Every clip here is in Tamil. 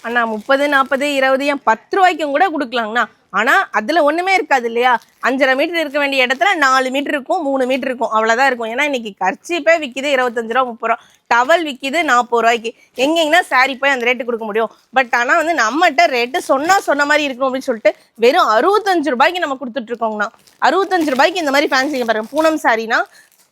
அண்ணா 30, 40, 20 ஏன் 10 ரூபாய்க்கும் கூட கொடுக்கலாங்கண்ணா. ஆனால் அதில் ஒன்றுமே இருக்காது இல்லையா. 5.5 மீட்டர் இருக்க வேண்டிய இடத்துல 4 மீட்டர் இருக்கும், 3 மீட்டர் இருக்கும், அவ்வளோதான் இருக்கும். ஏன்னா இன்னைக்கு கர்ச்சீப்பே விற்கிது 25 ரூபா 30 ரூபா, டவல் விற்கிது 40 ரூபாய்க்கு. எங்கெங்கன்னா சாரி போய் அந்த ரேட்டு கொடுக்க முடியும். பட் ஆனால் வந்து நம்மகிட்ட ரேட்டு சொன்ன மாதிரி இருக்கும் அப்படின்னு சொல்லிட்டு வெறும் 65 ரூபாய்க்கு நம்ம கொடுத்துட்ருக்கோங்கண்ணா. 65 ரூபாய்க்கு இந்த மாதிரி ஃபேன்சிங்க பாருங்க. பூனம் சாரினா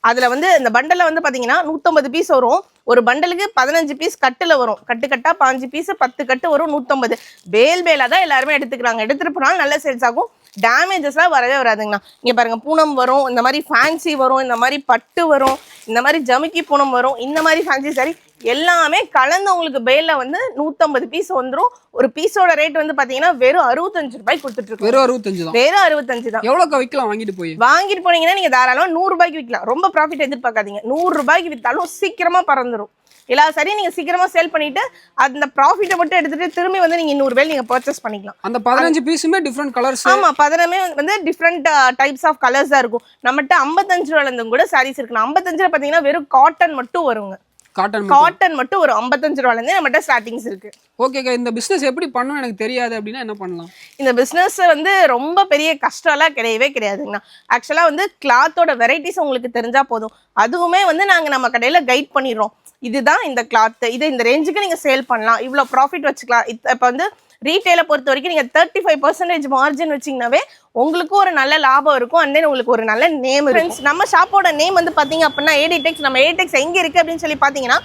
அதில் வந்து இந்த பண்டலில் வந்து பார்த்தீங்கன்னா 150 பீஸ் வரும். ஒரு பண்டலுக்கு 15 பீஸ் கட்டில் வரும். கட்டா 5 பீஸ் 10 கட்டு வரும். 150 பேலாக தான் எல்லாருமே எடுத்துக்கிறாங்க. எடுத்துகிட்டு போனாலும் நல்ல சேல்ஸ் ஆகும். டேமேஜஸ்லாம் வரவே வராதுங்கண்ணா. இங்கே பாருங்கள், பூனம் வரும், இந்த மாதிரி ஃபேன்சி வரும், இந்த மாதிரி பட்டு வரும், இந்த மாதிரி ஜமுக்கி பூனம் வரும், இந்த மாதிரி ஃபேன்சி சாரி எல்லாமே கலந்து உங்களுக்கு பேலில் வந்து 150 பீஸ் வந்துடும். ஒரு பீஸோட ரேட் வந்து பார்த்தீங்கன்னா வெறும் 65 ரூபாய்க்கு கொடுத்துட்டு. வெறும் 65 தான். வெறும் 65 தான். எவ்வளோக்கா விற்கலாம் வாங்கிட்டு போனீங்கன்னா நீங்கள் தாராளமாக 100 ரூபாய்க்கு விற்கலாம். ரொம்ப ப்ராஃபிட் எதிர்பார்க்காதீங்க. 100 ரூபாய்க்கு விற்றாலும் சீக்கிரமாக பறந்துடும். எல்லா சரியும் நீங்கள் சீக்கிரமாக சேல் பண்ணிட்டு அந்த ப்ராஃபிட்டை மட்டும் எடுத்துட்டு திரும்பி வந்து நீங்கள் 200 பேர் நீங்கள் பர்ச்சேஸ் பண்ணிக்கலாம். அந்த 15 பீஸுமே டிஃப்ரெண்ட் கலர்ஸ். ஆமாம், 15 வந்து டிஃப்ரெண்ட் டைப்ஸ் ஆஃப் கலர்ஸ் தான் இருக்கும். நம்மகிட்ட 55 ரூபாயிலேருந்து கூட சாரீஸ் இருக்கு. 55 பார்த்தீங்கன்னா வெறும் காட்டன் மட்டும் வருங்க. காட்டன் மட்டும் ஒரு 55 ரூபாயிலேருந்து நம்மகிட்ட ஸ்டார்டிங்ஸ் இருக்கு. ஓகேக்கா, இந்த பிஸ்னஸ் எப்படி பண்ணணும் எனக்கு தெரியாது அப்படின்னா என்ன பண்ணலாம்? இந்த பிஸ்னஸ் வந்து ரொம்ப பெரிய கஷ்டம்லாம் கிடையாதுங்கண்ணா. ஆக்சுவலாக வந்து கிளாத்தோட வெரைட்டிஸ் உங்களுக்கு தெரிஞ்சா போதும். அதுவுமே வந்து நாங்கள் நம்ம கடையில் கைட் பண்ணிடுறோம். இதுதான் இந்த கிளாத், இது இந்த ரேஞ்சுக்கு நீங்கள் சேல் பண்ணலாம், இவ்வளோ ப்ராஃபிட் வச்சுக்கலாம். இப்போ வந்து ரீட்டைலை பொறுத்த வரைக்கும் நீங்கள் 35% மார்ஜின் வச்சிங்கனாவே உங்களுக்கும் ஒரு நல்ல லாபம் இருக்கும். அண்ட் தென் உங்களுக்கு ஒரு நல்ல நேம் இருக்கும். நம்ம ஷாப்போட நேம் வந்து பார்த்தீங்க அப்படின்னா AD Tex. நம்ம AD Tex எங்கே இருக்குது அப்படின்னு சொல்லி பார்த்தீங்கன்னா,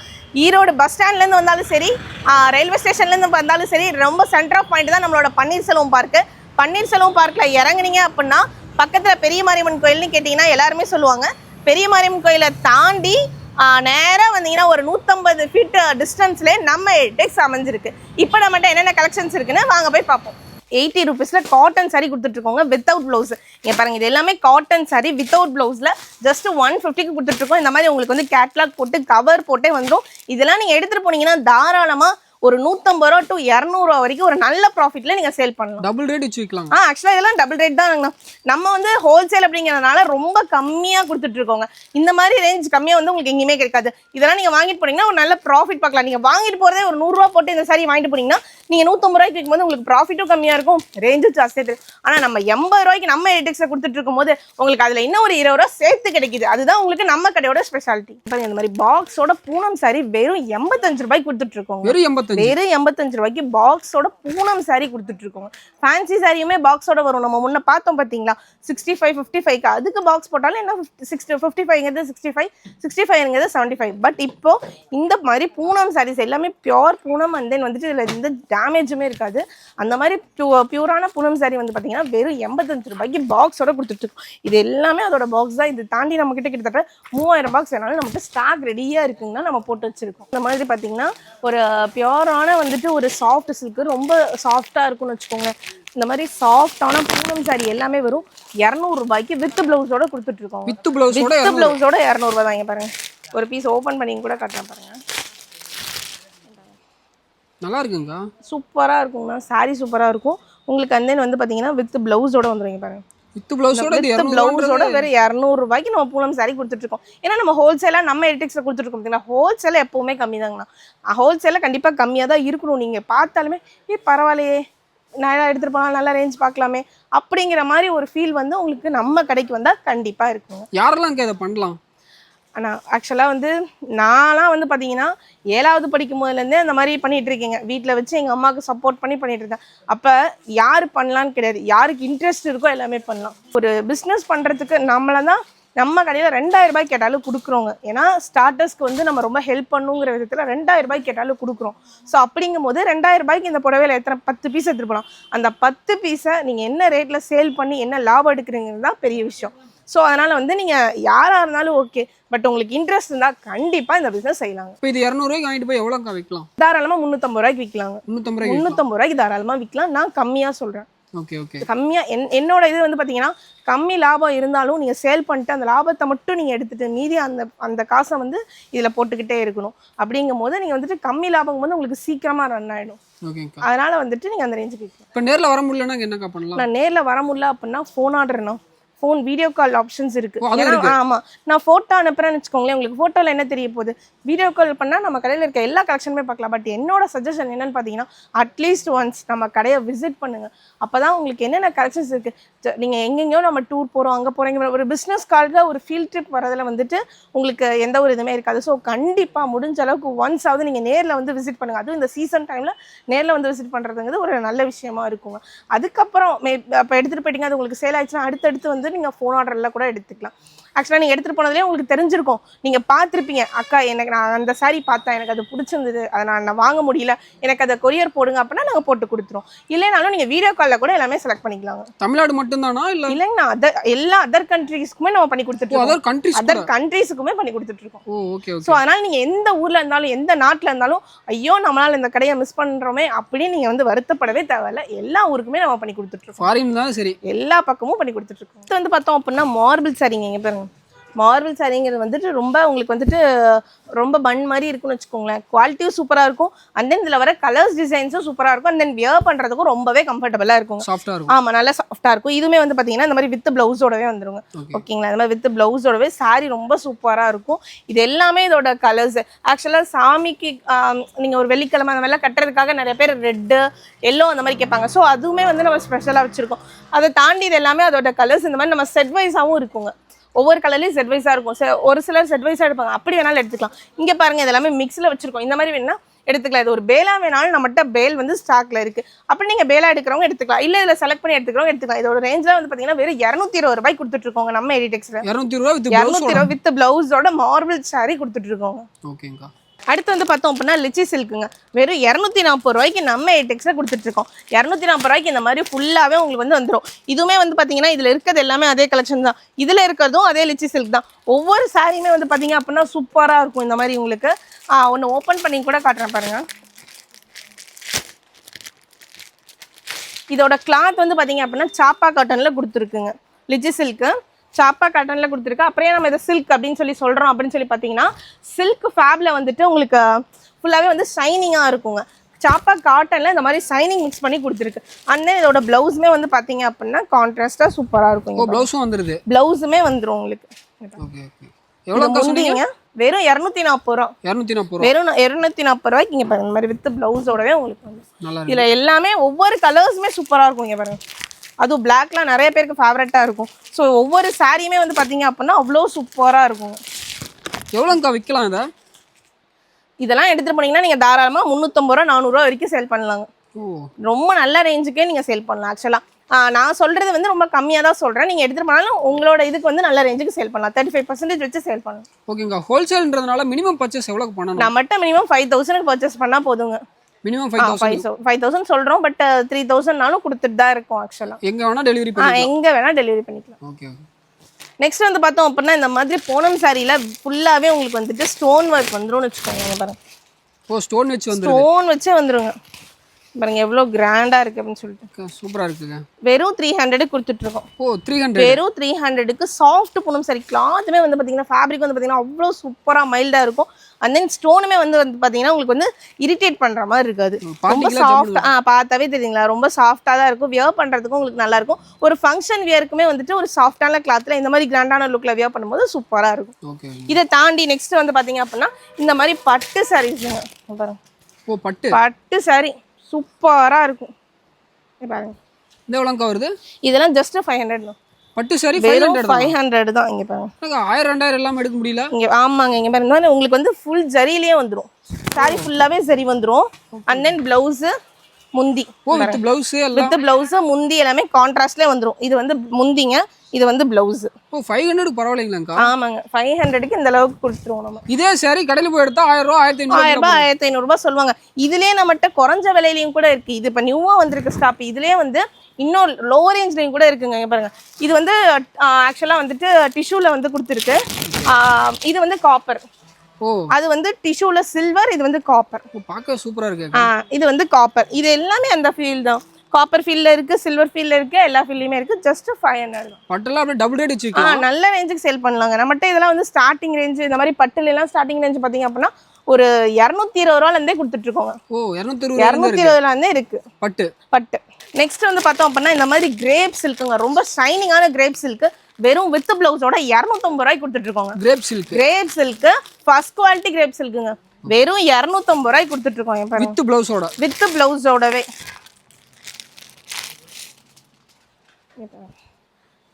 ஈரோடு பஸ் ஸ்டாண்ட்லேருந்து வந்தாலும் சரி, ரயில்வே ஸ்டேஷன்லேருந்து வந்தாலும் சரி, ரொம்ப சென்டர் ஆஃப் பாயிண்ட் தான் நம்மளோட பன்னீர்செல்வம் பார்க்கு. பன்னீர்செல்வம் பார்க்கில் இறங்குனீங்க அப்படின்னா பக்கத்தில் பெரிய மாரியம்மன் கோயில்னு கேட்டிங்கன்னா எல்லாருமே சொல்லுவாங்க. பெரிய மாரியம்மன் கோயிலை தாண்டி நேராக வந்தீங்கன்னா ஒரு 150 ஃபீட் டிஸ்டன்ஸ்லேயே நம்ம AD Tex அமைஞ்சிருக்கு. இப்போ நம்மகிட்ட என்னென்ன கலெக்ஷன்ஸ் இருக்குன்னு வாங்க போய் பார்ப்போம். 80 ரூபீஸில் காட்டன் சாரி கொடுத்துட்ருக்கோங்க வித்தவுட் ப்ளவுஸ். இங்கே பாருங்கள், இது எல்லாமே காட்டன் சாரி வித்தவுட் ப்ளவுஸில் ஜஸ்ட் 150க்கு கொடுத்துட்ருக்கோம். இந்த மாதிரி உங்களுக்கு வந்து கேட்லாக் போட்டு கவர் போட்டே வந்துடும். இதெல்லாம் நீங்கள் எடுத்துகிட்டு போனீங்கன்னா தாராளமாக ஒரு 150 ரூபா டு 200 ரூபா வரைக்கும் ஒரு நல்ல ப்ராஃபிட்ல நீங்க சேல் பண்ணலாம். டபுள் ரேட் வச்சுக்கலாம். ஆக்சுவலா இதெல்லாம் டபுள் ரேட் தான். நம்ம வந்து ஹோல்சேல் அப்படிங்கிறதுனால ரொம்ப கம்மியா கொடுத்துட்டு இருக்கோங்க. இந்த மாதிரி ரேஞ்ச் கம்மியா வந்து உங்களுக்கு எங்கேயுமே கிடைக்காது. இதெல்லாம் நீங்க வாங்கிட்டு போனீங்கன்னா ஒரு நல்ல ப்ராஃபிட் பார்க்கலாம். நீங்க வாங்கிட்டு போறதே ஒரு 100 ரூபா போட்டு இந்த சாரி வாங்கிட்டு போனீங்கன்னா நீங்க 150 ரூபாய்க்கு விற்கும்போது உங்களுக்கு ப்ராஃபிட்டும் கம்மியா இருக்கும், ரேஞ்சும் ஜாஸ்தியா இருக்கு. ஆனா நம்ம 80 ரூபாய்க்கு நம்ம AD Texல கொடுத்துட்டு இருக்கும் போது உங்களுக்கு அதுல இன்னும் ஒரு 20 ரூபா சேர்த்து கிடைக்குது. அதுதான் உங்களுக்கு நம்ம கடையோட ஸ்பெஷாலிட்டி. இந்த மாதிரி பாக்ஸோட பூனம் சாரி வெறும் 85 ரூபாய்க்கு கொடுத்துட்டு இருக்கோம். வெறும் 85 ரூபாய்க்கு பாக்ஸோட பூனம் சாரி கொடுத்துட்டு இருக்கோங்க. ஃபேன்சி சாரியுமே பாக்ஸோட வரும். நம்ம முன்ன பார்த்தோம் பார்த்தீங்களா 65, 55க்கு அதுக்கு பாக்ஸ் போட்டாலும் என்ன 55ங்கிறது 65, 65ங்கிறது 75. பட் இப்போ இந்த மாதிரி பூனம் சாரீஸ் எல்லாமே பியோர் பூனம். அண்ட் தென் வந்துட்டு இதில் எந்த டேமேஜுமே இருக்காது. அந்த மாதிரி பியூரான பூனம் சாரி வந்து பார்த்தீங்கன்னா வெறும் 85 ரூபாய்க்கு பாக்ஸோட கொடுத்துட்டு இருக்கோம். இது எல்லாமே அதோட பாக்ஸ் தான். இது தாண்டி நம்ம கிட்டத்தட்ட 3000 பாக்ஸ் வேணாலும் நமக்கு ஸ்டாக் ரெடியாக இருக்குங்கன்னா நம்ம போட்டு வச்சிருக்கோம். இந்த மாதிரி பார்த்தீங்கன்னா ஒரு பியோரான வந்துட்டு ஒரு சாஃப்ட் சில்க்கு, ரொம்ப சாஃப்டாக இருக்கும்னு வச்சுக்கோங்க. இந்த மாதிரி சாஃப்டான பூனம் சாரி எல்லாமே வரும் 200 ரூபாய்க்கு வித் பிளவுஸோட கொடுத்துட்டு இருக்கோம். வித் பிளவுஸோட 200 ரூபாய் தான். இங்க பாருங்க, ஒரு பீஸ் ஓபன் பண்ணி கூட காட்டுறேன் பாருங்க. நல்லா இருக்குங்க, சூப்பரா இருக்குங்க. சாரி சூப்பரா இருக்கும் உங்களுக்கு. அண்ட் தென் வந்து பாத்தீங்கன்னா வித் பிளவுஸோட வந்துருங்க பாருங்க. வித் பிளவுஸோட வெறும் 200 ரூபாய்க்கு நம்ம பூனம் சாரி கொடுத்துட்டு இருக்கோம். ஏன்னா நம்ம ஹோல்சேலா நம்ம AD Texல கொடுத்துட்டு இருக்கோம். பார்த்தீங்கன்னா ஹோல்சேல எப்பவுமே கம்மி தாங்கண்ணா. ஹோல்சேல கண்டிப்பா கம்மியாக தான் இருக்கணும். நீங்க பார்த்தாலுமே பரவாயில்லையே, நல்லா எடுத்துட்டு போகலாம், நல்லா ரேஞ்ச் பார்க்கலாமே அப்படிங்கிற மாதிரி ஒரு ஃபீல் வந்து உங்களுக்கு நம்ம கடைக்கு வந்தால் கண்டிப்பாக இருக்குங்க. யாரெல்லாம் இதை பண்ணலாம்? ஆனால் ஆக்சுவலாக வந்து நான்லாம் வந்து பார்த்தீங்கன்னா 7வது படிக்கும் போதுலேருந்தே அந்த மாதிரி பண்ணிகிட்டு இருக்கீங்க. வீட்டில் வச்சு எங்கள் அம்மாவுக்கு சப்போர்ட் பண்ணிட்டு இருக்கேன். அப்போ யார் பண்ணலான்னு கிடையாது, யாருக்கு இன்ட்ரெஸ்ட் இருக்கோ எல்லாமே பண்ணலாம். ஒரு பிஸ்னஸ் பண்ணுறதுக்கு நம்மளை தான் நம்ம கடையில் 2000 ரூபாய் கேட்டாலும் கொடுக்குறோங்க. ஏன்னா ஸ்டார்டர்ஸ்க்கு வந்து நம்ம ரொம்ப ஹெல்ப் பண்ணுங்கிற விதத்தில் 2000 ரூபாய் கேட்டாலும் கொடுக்குறோம். ஸோ அப்படிங்கும் போது 2000 ரூபாய்க்கு இந்த புடவையில் எத்தனை 10 பீஸ் எடுத்துகிட்டு போகலாம். அந்த 10 பீஸை நீங்கள் என்ன ரேட்டில் சேல் பண்ணி என்ன லாபம் எடுக்கிறீங்கிறது தான் பெரிய விஷயம். ஸோ அதனால் வந்து நீங்கள் யாராக இருந்தாலும் ஓகே, பட் உங்களுக்கு இன்ட்ரெஸ்ட் இருந்தால் கண்டிப்பாக இந்த பிஸ்னஸ் செய்யலாங்க. இப்போ இது 200 ரூபாய்க்கு வாங்கிட்டு போய் எவ்வளோக்கா விற்கலாம்? தாராளமாக 350 ரூபாய்க்கு விற்கலாங்க. 350 ரூபாய்க்கு தாராளமாக விற்கலாம். நான் கம்மியாக சொல்கிறேன். கம்மியாக என்னோட இது வந்து பார்த்தீங்கன்னா கம்மி லாபம் இருந்தாலும் நீங்கள் சேல் பண்ணிட்டு அந்த லாபத்தை மட்டும் நீங்கள் எடுத்துகிட்டு மீதி அந்த காசை வந்து இதில் போட்டுக்கிட்டே இருக்கணும். அப்படிங்கும் போது நீங்கள் வந்துட்டு கம்மி லாபம் வந்து உங்களுக்கு சீக்கிரமாக ரன் ஆகிடும். அதனால் வந்துட்டு நீங்கள் அந்த ரேஞ்சுக்கு இப்போ நேரில் வர முடியலன்னா என்னக்கா பண்ணலாம்? நான் நேரில் வர முடியல அப்படின்னா ஃபோன் ஆர்டர்னா ஃபோன் வீடியோ கால் ஆப்ஷன்ஸ் இருக்கு. ஓ, அது ஏன்னா இருக்கு. ஆமா, நான் போட்டோ அனுப்புறேன்னு வச்சுக்கோங்களேன், உங்களுக்கு போட்டோல என்ன தெரிய போகுது, வீடியோ கால் பண்ணா நம்ம கடையில இருக்க எல்லா கலெக்ஷனுமே பார்க்கலாம். பட் என்னோட சஜஷன் என்னன்னு பார்த்தீங்கன்னா, அட்லீஸ்ட் ஒன்ஸ் நம்ம கடையை விசிட் பண்ணுங்க. அப்பதான் உங்களுக்கு என்னென்ன கலெக்ஷன்ஸ் இருக்கு. நீங்க எங்கெங்கயோ நம்ம டூர் போறோம், அங்க போறீங்க, ஒரு பிசினஸ் கால்ல ஒரு ஃபீல்ட் ட்ரிப் வரதுல வந்துட்டு உங்களுக்கு எந்த ஒரு இதுவுமே இருக்காது. ஸோ கண்டிப்பா முடிஞ்ச அளவுக்கு ஒன்ஸ் ஆவது நீங்க நேர்ல வந்து விசிட் பண்ணுங்க. அதுவும் இந்த சீசன் டைம்ல நேர்ல வந்து விசிட் பண்றதுங்கிறது ஒரு நல்ல விஷயமா இருக்குங்க. அதுக்கப்புறம் அப்போ எடுத்துட்டு போயிட்டீங்க, அது உங்களுக்கு சேல் ஆயிடுச்சுன்னா அடுத்தடுத்து வந்து நீங்க ஃபோன் ஆர்டர்ல கூட எடுத்துக்கலாம். ஆக்சுவலாக நீங்கள் எடுத்துகிட்டு போனதுலேயே உங்களுக்கு தெரிஞ்சிருக்கும், நீங்கள் பார்த்துருப்பீங்க, அக்கா எனக்கு நான் அந்த சாரீ பார்த்தேன், எனக்கு அது பிடிச்சிருந்தது, அதை நான் வாங்க முடியல, எனக்கு அதை கொரியர் போடுங்க அப்படின்னா நாங்கள் போட்டு கொடுத்துருவோம். இல்லைனாலும் நீங்கள் வீடியோ காலில் கூட எல்லாமே செலக்ட் பண்ணிக்கலாங்க. தமிழ்நாடு மட்டும்தானா இல்லை? இல்லைங்கண்ணா, எல்லா அதர் கண்ட்ரீஸ்க்குமே நம்ம பண்ணி கொடுத்துட்ருக்கோம். அதர் கண்ட்ரீஸுக்குமே பண்ணி கொடுத்துட்ருக்கோம். ஸோ அதனால் நீங்கள் எந்த ஊரில் இருந்தாலும் எந்த நாட்டில் இருந்தாலும் ஐயோ நம்மளால் இந்த கடையை மிஸ் பண்ணுறோமே அப்படின்னு நீங்கள் வந்து வருத்தப்படவே தேவையில்ல. எல்லா ஊருக்குமே நம்ம பண்ணி கொடுத்துட்ருக்கோம். ஃபாரின் தான் சரி, எல்லா பக்கமும் பண்ணி கொடுத்துட்ருக்கோம். இது வந்து பார்த்தோம் அப்படின்னா மார்பிள் சாரீங்க. இங்கே பாருங்க, மார்பிள் சாரீங்கிறது வந்துட்டு ரொம்ப உங்களுக்கு வந்துட்டு ரொம்ப பன் மாதிரி இருக்குன்னு வச்சுக்கோங்களேன். குவாலிட்டியும் சூப்பராக இருக்கும். அண்ட் தென் இதில் வர கலர்ஸ் டிசைன்ஸும் சூப்பராக இருக்கும். அண்ட் தென் வியர் பண்ணுறதுக்கும் ரொம்பவே கம்ஃபர்டபுளாக இருக்கும். ஆமாம், நல்லா சாஃப்டாக இருக்கும். இதுவுமே வந்து பார்த்தீங்கன்னா இந்த மாதிரி வித் ப்ளவுஸோடவே வந்துருங்க. ஓகேங்களா, இந்த மாதிரி வித் ப்ளவுஸோடவே சாரீ ரொம்ப சூப்பராக இருக்கும். இது எல்லாமே இதோட கலர்ஸ். ஆக்சுவலாக சாமிக்கு நீங்கள் ஒரு வெள்ளிக்கிழமை அந்த மாதிரிலாம் கட்டுறதுக்காக நிறைய பேர் ரெட்டு எல்லோ அந்த மாதிரி கேட்பாங்க. ஸோ அதுவுமே வந்து நம்ம ஸ்பெஷலாக வச்சுருக்கோம். அதை தாண்டி இது எல்லாமே அதோட கலர்ஸ் இந்த மாதிரி நம்ம செட் வைஸாகவும் இருக்குங்க. ஒவ்வொரு கலர்லேயும் செட் வைஸாக இருக்கும். ஒரு சிலர் செட் வைஸாக எடுப்பாங்க, அப்படி வேணாலும் எடுத்துக்கலாம். இங்கே பாருங்கள், இது எல்லாமே மிக்ஸில் வச்சுருக்கோம். இந்த மாதிரி வேணால் எடுத்துக்கலாம். இது ஒரு பேலா வேணாலும் நம்மகிட்ட பேல் வந்து ஸ்டாக்ல இருக்கு. அப்படி நீங்கள் பேலா எடுக்கிறவங்க எடுத்துக்கலாம், இல்லை இதில் செலக்ட் பண்ணி எடுத்துக்கிறவங்க எடுத்துக்கலாம். இதோட ரேஞ்சில் வந்து பார்த்தீங்கன்னா வெறும் 220 ரூபாய் கொடுத்துட்ருக்கோங்க நம்ம எடிடெக்ஸில். 220 வித் பிளவுஸோட மார்பிள் சாரி கொடுத்துட்ருக்கோங்க. ஓகேங்கா. அடுத்து வந்து பார்த்தோம் அப்படின்னா லிச்சி சில்க்குங்க. வெறும் 240 ரூபாய்க்கு நம்ம எடிடெக்ஸில் கொடுத்துட்ருக்கோம். 240 ரூபாய்க்கு இந்த மாதிரி ஃபுல்லாகவே உங்களுக்கு வந்து வந்துடும். இதுவுமே வந்து பார்த்தீங்கன்னா இதில் இருக்கிறது எல்லாமே அதே கலெக்ஷன் தான். இதில் இருக்கிறதும் அதே லிச்சி சில்க் தான். ஒவ்வொரு சாரியுமே வந்து பார்த்தீங்க அப்படின்னா சூப்பராக இருக்கும். இந்த மாதிரி உங்களுக்கு ஒன்று ஓப்பன் பண்ணி கூட காட்டுறேன் பாருங்க. இதோட கிளாத் வந்து பார்த்தீங்க அப்படின்னா சாப்பா காட்டனில் கொடுத்துருக்குங்க. லிச்சி சில்க்கு சாப்பா காட்டனில் கொடுத்துருக்கு. அப்புறம் நம்ம இதை சில்க் அப்படின்னு சொல்லி சொல்கிறோம் அப்படின்னு சொல்லி பார்த்தீங்கன்னா, சில்க் ஃபேப்ல வந்துட்டு உங்களுக்கு ஃபுல்லாகவே வந்து ஷைனிங்காக இருக்குங்க. சாப்பா காட்டனில் இந்த மாதிரி ஷைனிங் மிக்ஸ் பண்ணி கொடுத்துருக்கு. அண்ட் தென் இதோட ப்ளவுஸுமே வந்து பார்த்தீங்க அப்படின்னா கான்ட்ராஸ்டாக சூப்பராக இருக்கும். ப்ளவுஸும் வந்துருது, ப்ளவுஸுமே வந்துடும் உங்களுக்கு. முந்திங்க வெறும் 240 ரூபா. வெறும் 240 ரூபாய்க்கு இங்கே பாருங்க, இந்த மாதிரி வித் ப்ளவுஸோடவே உங்களுக்கு வந்து இதில் எல்லாமே ஒவ்வொரு கலர்ஸுமே சூப்பராக இருக்கும். இங்கே பாருங்க, அதுவும் பிளாக்லாம் நிறைய பேருக்கு ஃபேவரட்டாக இருக்கும். ஸோ ஒவ்வொரு சாரியுமே வந்து பார்த்தீங்க அப்படின்னா அவ்வளோ சூப்பராக இருக்கும். எவ்வளோங்கக்கா விற்கலாம் இதை? இதெல்லாம் எடுத்துகிட்டு போனீங்கன்னா நீங்கள் தாராளமாக 350 ரூபா 400 ரூபா வரைக்கும் சேல் பண்ணலாங்க. ரொம்ப நல்ல ரேஞ்சுக்கே நீங்கள் சேல் பண்ணலாம். ஆக்சுவலாக நான் சொல்கிறது வந்து ரொம்ப கம்மியாக தான் சொல்கிறேன். நீங்கள் எடுத்துகிட்டு போனாலும் உங்களோட இதுக்கு வந்து நல்ல ரேஞ்சுக்கு சேல் பண்ணலாம். 35% வச்சு சேல் பண்ணலாம். ஓகேங்க. ஹோல்சேல்ன்றதுனால மினிமம் பர்ச்சேஸ் எவ்வளோ பண்ணணும்? நான் மட்டும் மினிமம் 5000 பர்ச்சேஸ் பண்ணால் போதுங்க. மினிமம் 5000 சொல்றோம். பட் 3000னாலும் கொடுத்துட்டு தான் இருக்கும். ஆக்சுவலா எங்க வேணா டெலிவரி பண்ணிக்கலாம். எங்க வேணா டெலிவரி பண்ணிக்கலாம். ஓகே. நெக்ஸ்ட் வந்து பார்த்தோம் அப்படின்னா இந்த மாதிரி பூனம் சாரியில ஃபுல்லாவே உங்களுக்கு வந்துட்டு ஸ்டோன் ஒர்க் வந்துரும்னு வச்சுக்கோங்க. பாருங்க, ஸ்டோன் வச்சு வந்துரும். ஸ்டோன் வச்சே வந்துருங்க. பாருங்க எவ்வளவு கிராண்டா இருக்கு அப்படின்னு சொல்லிட்டு. சூப்பரா இருக்குங்க. வெறும் 300 கொடுத்துட்டு இருக்கோம். 300. வெறும் 300க்கு சாஃப்ட் பூனம் சாரி. கிளாத்துமே வந்து பாத்தீங்கன்னா ஃபேப்ரிக் வந்து பாத்தீங்கன்னா அவ்வளவு சூப்பரா மைல்டா இருக்கும். அண்ட் தென் ஸ்டோனுமே வந்து பாத்தீங்கன்னா உங்களுக்கு வந்து இரிட்டேட் பண்ற மாதிரி இருக்காது. ரொம்ப சாஃப்ட். பார்த்தாவே தெரியுங்களா, ரொம்ப சாஃப்டா தான் இருக்கும். வியர் பண்றதுக்கும் உங்களுக்கு நல்லா இருக்கும். ஒரு ஃபங்க்ஷன் வியருக்குமே வந்துட்டு ஒரு சாஃப்டான கிளாத்ல இந்த மாதிரி கிராண்டான லுக்ல வியர் பண்ணும்போது சூப்பரா இருக்கும். இதை தாண்டி நெக்ஸ்ட் வந்து பாத்தீங்க அப்படின்னா இந்த மாதிரி பட்டு சாரீஸ்ங்க. பாருங்க, பட்டு சாரி சூப்பரா இருக்கும். பாருங்க, இந்த எவ்வளோங்கா வருது? இதெல்லாம் ஜஸ்ட் 500. பட்டு சாரி 500 தான். இங்க பாருங்க, 1000 2000 எல்லாம் எடுக்க முடியல. இங்க ஆமாங்க, இங்க பாருங்க உங்களுக்கு வந்து ஃபுல் ஜரியிலேயே வந்துரும். சாரி ஃபுல்லாவே ஜரி வந்துரும். அண்ட் தென் பிளவுஸ் முந்தி வித் பிளவுஸ் எல்லாம் வித் பிளவுஸ் முந்தி எல்லாமே கான்ட்ராஸ்ட்லயே வந்துரும். இது வந்து முந்திங்க, இது வந்து பிளவுஸ். 500 பரவாயில்லைங்களாக்கா? ஆமாங்க, 500க்கு இந்த அளவுக்கு கொடுத்துருவோம் நம்ம. இதே சாரி கடையில போய் எடுத்தா 1000 ரூபாய் 1500 ரூபாய் சொல்லுவாங்க. இதுலயே நம்மகிட்ட குறைஞ்ச விலையிலயும் கூட இருக்கு. இது இப்ப நியூவா வந்திருக்கு ஸ்டாப். இதுலயே வந்து இன்னும் லோவர் ரேஞ்ச்லையும் கூட இருக்குங்க. இங்க பாருங்க, இது வந்து ஆக்சுவலா வந்துட்டு டிஷ்யூல வந்து கொடுத்துருக்கு. இது வந்து காப்பர். அது வந்து டிஷ்யூல சில்வர், இது வந்து காப்பர். பார்க்க சூப்பரா இருக்கு. இது வந்து காப்பர். இது எல்லாமே அந்த ஃபீல் தான். காப்பர் ஃபீல்ல இருக்கு, சில்வர் ஃபீல்ல இருக்கு, எல்லா ஃபீல்லையுமே இருக்கு. ஜஸ்ட் 500 தான். பட்டெல்லாம் அப்படியே டபுள் ரேட் வச்சிருக்கீங்க. நல்ல ரேஞ்சுக்கு சேல் பண்ணலாங்க. நம்மகிட்ட இதெல்லாம் வந்து ஸ்டார்டிங் ரேஞ்ச். இந்த மாதிரி பட்டுல எல்லாம் ஸ்டார்டிங் ரேஞ்ச் பாத்தீங்க அப்படின்னா ஒரு 220 ரூபாயில இருந்தே கொடுத்துட்டு இருக்கோங்க. 220 இருந்தே இருக்கு பட்டு. நெக்ஸ்ட் வந்து பார்த்தோம் அப்படின்னா இந்த மாதிரி கிரேப் சில்க்குங்க. ரொம்ப ஷைனிங்கான கிரேப் சில்க்கு. வெறும் வித் பிளவுஸோட 250 ரூபாய்க்கு கொடுத்துட்டு இருக்கோங்க. Crepe silk. Crepe silk first quality crepe சில்க்குங்க. வெறும் 250 ரூபாய்க்கு கொடுத்துட்டு இருக்கோம். பாருங்க வித் பிளவுஸோட. வித் பிளவுஸோடவே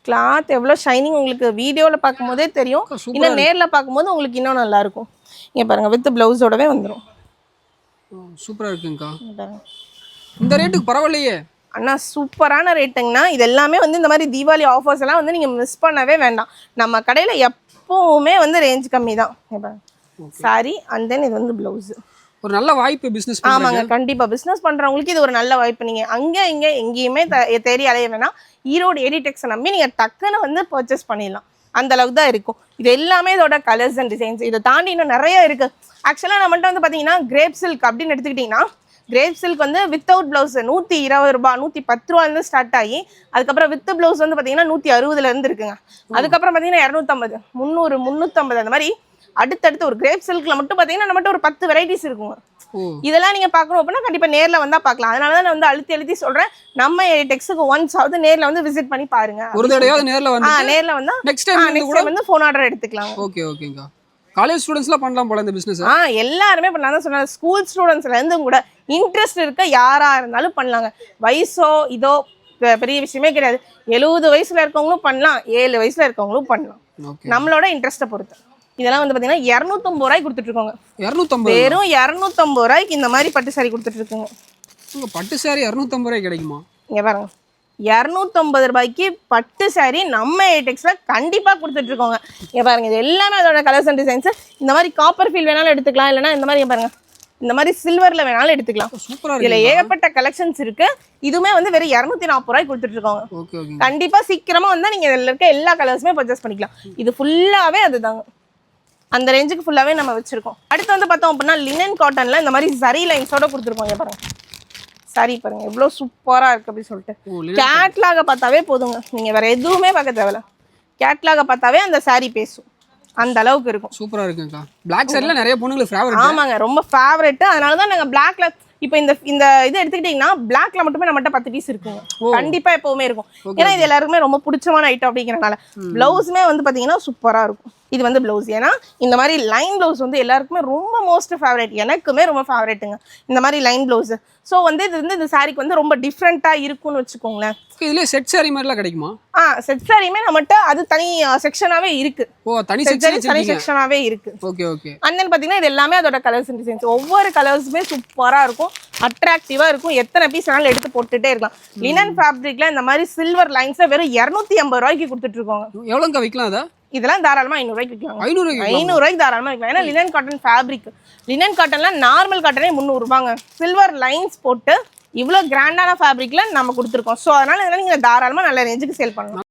கிளாத் எவ்வளோ ஷைனிங் உங்களுக்கு வீடியோவில் பார்க்கும்போதே தெரியும். இன்னும் நேரில் பார்க்கும்போது உங்களுக்கு இன்னும் நல்லா இருக்கும். இங்கே பாருங்க வித் பிளவுஸோடவே வந்துடும். சூப்பராக இருக்குங்கக்கா. இந்த ரேட்டுக்கு பரவாயில்லையே அண்ணா. சூப்பரான ரேட்டுங்கண்ணா. இது எல்லாமே வந்து இந்த மாதிரி தீபாவளி ஆஃபர்ஸ் எல்லாம் வந்து நீங்கள் மிஸ் பண்ணவே வேண்டாம். நம்ம கடையில் எப்போவுமே வந்து ரேஞ்ச் கம்மி தான். சாரி அண்ட் தென் இது வந்து ப்ளவுஸு. ஒரு நல்ல வாய்ப்பு பிஸ்னஸ். ஆமாங்க, கண்டிப்பாக பிஸ்னஸ் பண்ணுறவங்களுக்கு இது ஒரு நல்ல வாய்ப்பு. நீங்கள் அங்கே இங்கே எங்கேயுமே தேடி அலைய வேணாம். ஈரோடு எடிடெக்ஸை நம்பி நீங்கள் டக்குன்னு வந்து பர்ச்சேஸ் பண்ணிடலாம். அந்த அளவுக்கு தான் இருக்கும். இது எல்லாமே இதோட கலர்ஸ் அண்ட் டிசைன்ஸ். இதை தாண்டி இன்னும் நிறைய இருக்குது. ஆக்சுவலாக நம்மள்ட்ட வந்து பார்த்தீங்கன்னா கிரேப் சில்க் அப்படின்னு எடுத்துக்கிட்டிங்கன்னா கிரேப் சில்க் வந்து வித்தவுட் ப்ளவுஸ் 120 ரூபா 110 ரூபாயிலேருந்து ஸ்டார்ட் ஆகி அதுக்கப்புறம் வித் ப்ளவுஸ் வந்து பார்த்தீங்கன்னா 160 இருக்குங்க. அதுக்கப்புறம் பார்த்தீங்கன்னா 250 300 350 அந்த மாதிரி அடுத்தடுத்து ஒரு கிரேப் சில்க்ல மட்டும் பார்த்தீங்கன்னா நம்மகிட்ட ஒரு 10 வெரைட்டிஸ் இருக்குங்க. இதெல்லாம் நீங்க பார்க்கணும் அப்படின்னா கண்டிப்பா நேர்ல வந்தா பார்க்கலாம். அதனால தான் நான் வந்து அழுத்தி சொல்றேன், நம்ம டெக்ஸுக்கு ஒன்ஸ் ஆவது நேர்ல வந்து விசிட் பண்ணி பாருங்க. ஒரு தடவையாவது நேர்ல வந்தா நெக்ஸ்ட் டைம் வந்து ஃபோன் ஆர்டர் எடுத்துக்கலாம். ஓகேங்கா. காலேஜ் ஸ்டூடண்ட்ஸ்லாம் பண்ணலாம் போல இந்த பிசினஸ். எல்லாருமே பண்ணலாம் தான் சொன்னாங்க. ஸ்கூல் ஸ்டூடெண்ட்ஸ்ல இருந்து கூட இன்ட்ரெஸ்ட் இருக்க யாரா இருந்தாலும் பண்ணலாங்க. வயசோ இதோ பெரிய விஷயமே கிடையாது. 70 வயசுல இருக்கவங்களும் பண்ணலாம், 7 வயசுல இருக்கவங்களும் பண்ணலாம். நம்மளோட இன்ட்ரெஸ்ட்டை பொறுத்து. இதெல்லாம் வந்து பார்த்தீங்கன்னா 250 ரூபாய்க்கு கொடுத்துட்டு இருக்கோங்க. 250 வெறும் 250 ரூபாய்க்கு இந்த மாதிரி பட்டு சாரி கொடுத்துட்டு இருக்குங்க. பட்டு சாரி 250 ரூபாய்க்கு கிடைக்குமா? இங்கே பாருங்க 250 ரூபாய்க்கு பட்டு சாரி நம்ம ஏடெக்ஸில் கண்டிப்பாக கொடுத்துட்டு இருக்கோங்க. இங்கே பாருங்க இது எல்லாமே அதோட கலர்ஸ் அண்ட் டிசைன்ஸ். இந்த மாதிரி காப்பர் ஃபீல் வேணாலும் எடுத்துக்கலாம், இல்லைன்னா இந்த மாதிரி பாருங்க இந்த மாதிரி சில்வரில் வேணாலும் எடுத்துக்கலாம். இதில் ஏகப்பட்ட கலெக்ஷன்ஸ் இருக்கு. இதுவுமே வந்து வெறும் 240 ரூபாய்க்கு கொடுத்துட்டு இருக்கோங்க. கண்டிப்பாக சீக்கிரமாக வந்தால் நீங்கள் இதில் இருக்க எல்லா கலர்ஸுமே பர்ச்சேஸ் பண்ணிக்கலாம். இது ஃபுல்லாகவே அதுதாங்க, அந்த ரேஞ்சுக்கு ஃபுல்லாகவே நம்ம வச்சுருக்கோம். அடுத்து வந்து பார்த்தோம் அப்படின்னா லினன் காட்டனில் இந்த மாதிரி சரி லைன்ஸோட கொடுத்துருக்கோம். பாருங்க சாரி பாருங்க எவ்வளோ சூப்பராக இருக்குது அப்படின்னு சொல்லிட்டு கேட்லாக பார்த்தாவே போதுங்க. நீங்கள் வேறு எதுவுமே பார்க்க தேவையில்ல, கேட்லாக பார்த்தாவே அந்த சாரி பேசும். அந்த அளவுக்கு இருக்கும். சூப்பராக இருக்குங்கக்கா. பிளாக் சாரியில் நிறைய பொண்ணுங்களுக்கு ஃபேவரட். ஆமாங்க, ரொம்ப ஃபேவரட். அதனால தான் நாங்கள் பிளாக்ல இப்போ இந்த இது எடுத்துக்கிட்டிங்கன்னா பிளாக்ல மட்டுமே நம்மகிட்ட 10 பீஸ் இருக்குங்க. கண்டிப்பாக எப்போவுமே இருக்கும். ஏன்னா இது எல்லாருக்குமே ரொம்ப பிடிச்சமான ஐட்டம் அப்படிங்கிறனால. ப்ளவுஸுமே வந்து பார்த்தீங்கன்னா சூப்பராக இருக்கும். இது வந்து ப்ளவுஸ். ஏன்னா இந்த மாதிரி லைன் ப்ளவுஸ் வந்து எல்லாருக்குமே ரொம்ப மோஸ்ட் ஃபேவரட். எனக்குமே ரொம்ப ஃபேவரட்டுங்க இந்த மாதிரி லைன் ப்ளவுஸ். ஸோ வந்து இது வந்து இந்த சாரிக்கு வந்து ரொம்ப டிஃப்ரெண்ட்டாக இருக்கும்னு வச்சுக்கோங்களேன். இதுலேயே செட் சாரி மாதிரிலாம் கிடைக்குமா? செட் சாரியுமே நம்மகிட்ட அது தனி செக்ஷனாகவே இருக்கு. தனி செக்ஷனாகவே இருக்கு. ஓகே. அண்ட் தென் பார்த்தீங்கன்னா இது எல்லாமே அதோட கலர்ஸ் அண்ட் டிசைன்ஸ். ஒவ்வொரு கலர்ஸுமே சூப்பராக இருக்கும், அட்ராக்டிவாக இருக்கும். எத்தனை பீஸ் வேணாலும் எடுத்து போட்டுட்டே இருக்கலாம். லினன் ஃபேப்ரிக்ல இந்த மாதிரி சில்வர் லைன்ஸ்ல வெறும் 250 ரூபாய்க்கு கொடுத்துட்டு இருக்கோங்க. எவ்வளோங்க விற்கலாம் அதை? இதெல்லாம் தாராளமா 500 ரூபாய்க்கு விற்கலாம். 500 ரூபாய்க்கு தாராளமா விற்கலாம். ஏன்னா லினன் காட்டன் ஃபேப்ரிக். லினன் காட்டன்ல நார்மல் காட்டனே 300 ரூபாங்க. சில்வர் லைன்ஸ் போட்டு இவ்வளோ கிராண்டான ஃபேப்ரிக்ல நம்ம கொடுத்துருக்கோம். ஸோ அதனால இதெல்லாம் நீங்க தாராளமா நல்ல ரேஞ்சுக்கு சேல் பண்ணலாம்.